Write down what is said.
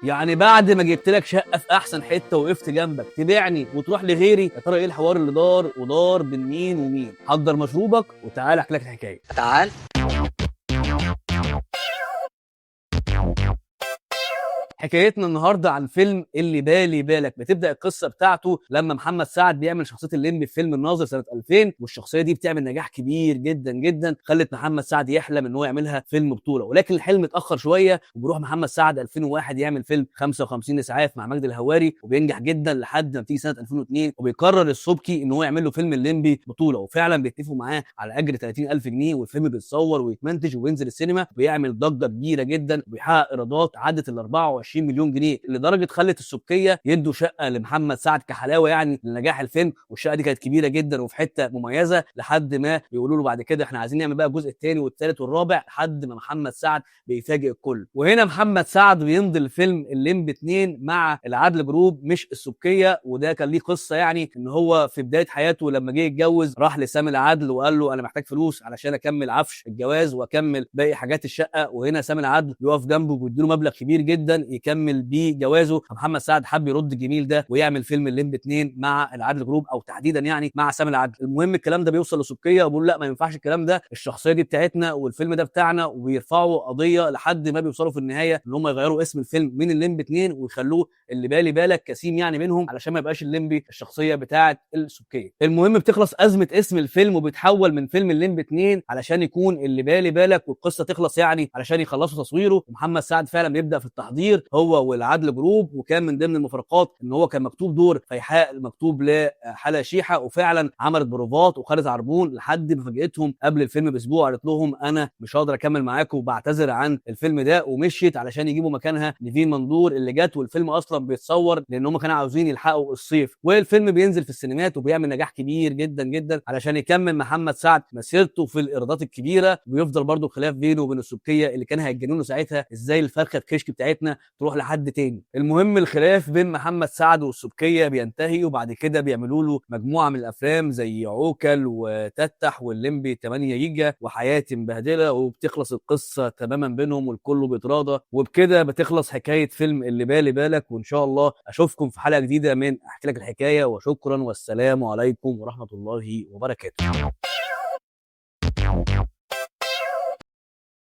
يعني بعد ما جبت لك شقه في احسن حته وقفت جنبك تبيعني وتروح لغيري؟ يا ترى ايه الحوار اللي دار ودار بين مين ومين؟ حضر مشروبك وتعال احكي لك الحكايه. تعال. حكايتنا النهارده عن فيلم اللي بالي بالك. بتبدا القصه بتاعته لما محمد سعد بيعمل شخصيه الليمبي في فيلم الناظر سنه 2000، والشخصيه دي بتعمل نجاح كبير جدا جدا، خلت محمد سعد يحلم ان هو يعملها فيلم بطوله، ولكن الحلم اتاخر شويه وبيروح محمد سعد 2001 يعمل فيلم 55 اسعاف مع مجدي الهواري وبينجح جدا لحد ما تيجي سنه 2002 وبيقرر السبكي ان هو يعمل له فيلم الليمبي بطوله، وفعلا بيتفقوا معاه على اجر 30,000 جنيه، والفيلم بيتصور ويتمنتج وينزل السينما وبيعمل ضجه كبيره جدا وبيحقق ايرادات عدت ال 24 مليون جنيه، لدرجه خلت السبكيه يدوا شقه لمحمد سعد كحلاوه يعني لنجاح الفيلم، والشقه دي كانت كبيره جدا وفي حته مميزه، لحد ما بيقولوا له بعد كده احنا عايزين نعمل بقى الجزء الثاني والثالث والرابع، لحد ما محمد سعد بيفاجئ الكل. وهنا محمد سعد بيمضي الفيلم الليمبي 2 مع العدل جروب مش السبكيه، وده كان ليه قصه يعني ان هو في بدايه حياته لما جه يتجوز راح لسامي العدل وقال له انا محتاج فلوس علشان اكمل عفش الجواز واكمل باقي حاجات الشقه، وهنا سامي العدل يقف جنبه ويديله مبلغ كبير جدا يكمل بيه جوازه. محمد سعد حب يرد الجميل ده ويعمل فيلم الليمبي 2 مع العدل جروب، او تحديدا يعني مع سامي العدل. المهم الكلام ده بيوصل لسبكيه وبيقول لا ما ينفعش الكلام ده، الشخصيه دي بتاعتنا والفيلم ده بتاعنا، وبيرفعوا قضيه لحد ما بيوصلوا في النهايه ان هم يغيروا اسم الفيلم من الليمبي 2 ويخلوه اللي بالي بالك كسيم يعني منهم، علشان ما يبقاش الليمبي الشخصيه بتاعه السبكيه. المهم بتخلص ازمه اسم الفيلم وبيتحول من فيلم الليمبي 2 علشان يكون اللي بالي بالك، والقصه تخلص يعني علشان يخلصوا تصويره، ومحمد سعد فعلا بيبدا في التحضير هو والعدل جروب، وكان من ضمن المفارقات ان هو كان مكتوب دور فيحاء المكتوب لحلا شيحه، وفعلا عملت بروفات وخالد عربون لحد ما فاجئتهم قبل الفيلم باسبوع، قالت لهم انا مش هقدر اكمل معاكم وبعتذر عن الفيلم ده، ومشيت علشان يجيبوا مكانها نيفين مندور اللي جت، والفيلم اصلا بيتصور لان هم كانوا عاوزين يلحقوا الصيف، والفيلم بينزل في السينمات وبيعمل نجاح كبير جدا جدا علشان يكمل محمد سعد مسيرته في الايرادات الكبيره، ويفضل برضه خلاف بينه وبين السبكيه اللي كان هيتجننوا ساعتها ازاي الفرخه الكشك بتاعتنا تروح لحد تاني. المهم الخلاف بين محمد سعد والسبكيه بينتهي، وبعد كده بيعملوا له مجموعه من الافلام زي عوكل وتتح والليمبي 8 جيجا وحياتي مبهدله، وبتخلص القصه تماما بينهم والكل بيتراضى، وبكده بتخلص حكايه فيلم اللي بالي بالك. وان شاء الله اشوفكم في حلقه جديده من احكي لك الحكايه، وشكرا والسلام عليكم ورحمه الله وبركاته.